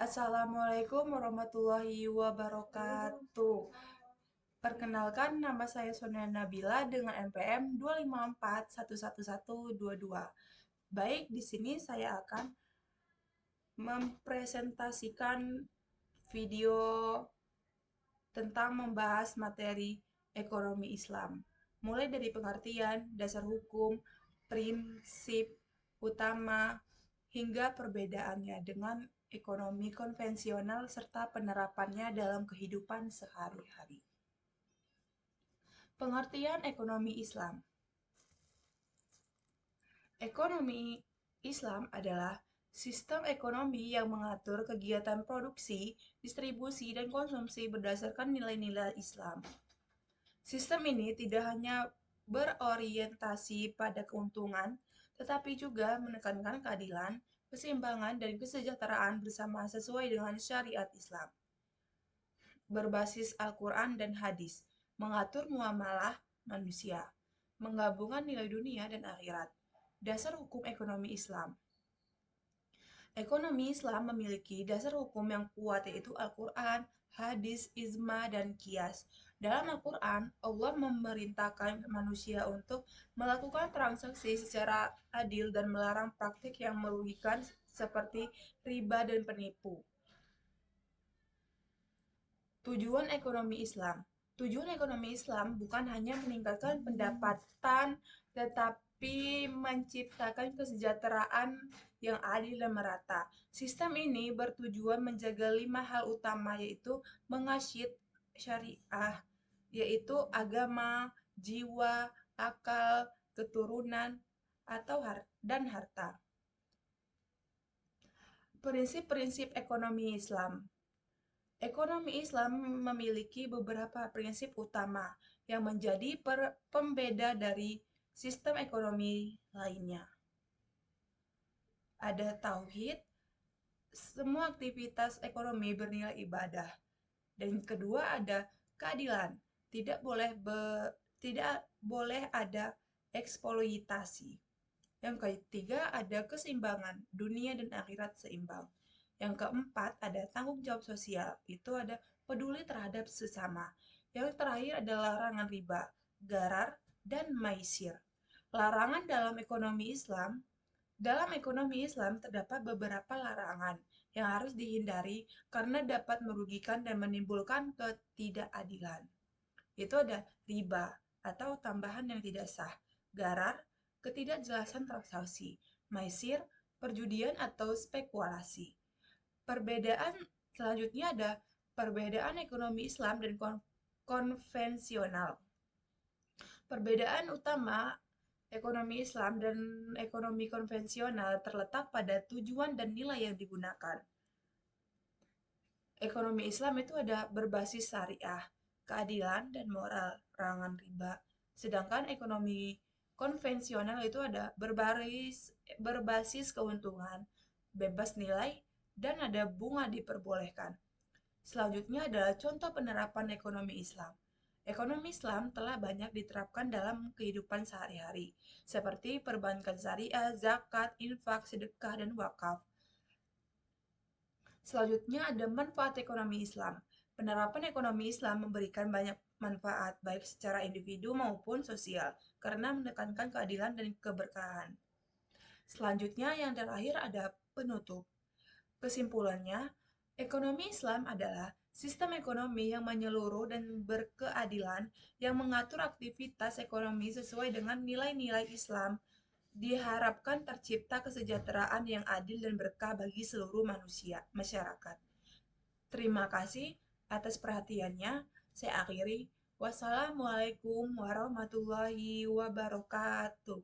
Assalamualaikum warahmatullahi wabarakatuh. Perkenalkan, nama saya Sonia Nabila dengan NPM 254111122. Baik, di sini saya akan mempresentasikan video tentang membahas materi ekonomi Islam. Mulai dari pengertian, dasar hukum, prinsip utama, hingga perbedaannya dengan ekonomi konvensional serta penerapannya dalam kehidupan sehari-hari. Pengertian ekonomi Islam. Ekonomi Islam adalah sistem ekonomi yang mengatur kegiatan produksi, distribusi, dan konsumsi berdasarkan nilai-nilai Islam. Sistem ini tidak hanya berorientasi pada keuntungan, tetapi juga menekankan keadilan, keseimbangan, dan kesejahteraan bersama sesuai dengan syariat Islam. Berbasis Al-Quran dan hadis, mengatur muamalah manusia, menggabungkan nilai dunia dan akhirat. Dasar hukum ekonomi Islam. Ekonomi Islam memiliki dasar hukum yang kuat yaitu Al-Quran, hadis, ijma, dan qiyas. Dalam Al-Quran, Allah memerintahkan manusia untuk melakukan transaksi secara adil dan melarang praktik yang merugikan seperti riba dan penipu. Tujuan ekonomi Islam. Tujuan ekonomi Islam bukan hanya meningkatkan pendapatan, tetapi menciptakan kesejahteraan yang adil dan merata. Sistem ini bertujuan menjaga 5 hal utama, yaitu mengasyid syariah, yaitu agama, jiwa, akal, keturunan, dan harta. Prinsip-prinsip ekonomi Islam. Ekonomi Islam memiliki beberapa prinsip utama yang menjadi pembeda dari sistem ekonomi lainnya. Ada tauhid, semua aktivitas ekonomi bernilai ibadah. Dan kedua ada keadilan, tidak boleh ada eksploitasi. Yang ketiga ada keseimbangan, dunia dan akhirat seimbang. Yang keempat ada tanggung jawab sosial, itu ada peduli terhadap sesama. Yang terakhir adalah larangan riba, gharar, dan maisir. Larangan dalam ekonomi Islam terdapat beberapa larangan yang harus dihindari karena dapat merugikan dan menimbulkan ketidakadilan. Itu ada riba atau tambahan yang tidak sah, gharar, ketidakjelasan transaksi, maisir, perjudian atau spekulasi. Perbedaan selanjutnya ada perbedaan ekonomi Islam dan konvensional. Perbedaan utama ekonomi Islam dan ekonomi konvensional terletak pada tujuan dan nilai yang digunakan. Ekonomi Islam itu ada berbasis syariah, keadilan, dan moral, larangan riba. Sedangkan ekonomi konvensional itu ada berbasis keuntungan, bebas nilai, dan ada bunga diperbolehkan. Selanjutnya adalah contoh penerapan ekonomi Islam. Ekonomi Islam telah banyak diterapkan dalam kehidupan sehari-hari, seperti perbankan syariah, zakat, infak, sedekah, dan wakaf. Selanjutnya ada manfaat ekonomi Islam. Penerapan ekonomi Islam memberikan banyak manfaat, baik secara individu maupun sosial, karena menekankan keadilan dan keberkahan. Selanjutnya yang terakhir ada penutup. Kesimpulannya, ekonomi Islam adalah sistem ekonomi yang menyeluruh dan berkeadilan yang mengatur aktivitas ekonomi sesuai dengan nilai-nilai Islam. Diharapkan tercipta kesejahteraan yang adil dan berkah bagi seluruh masyarakat. Terima kasih atas perhatiannya. Saya akhiri. Wassalamualaikum warahmatullahi wabarakatuh.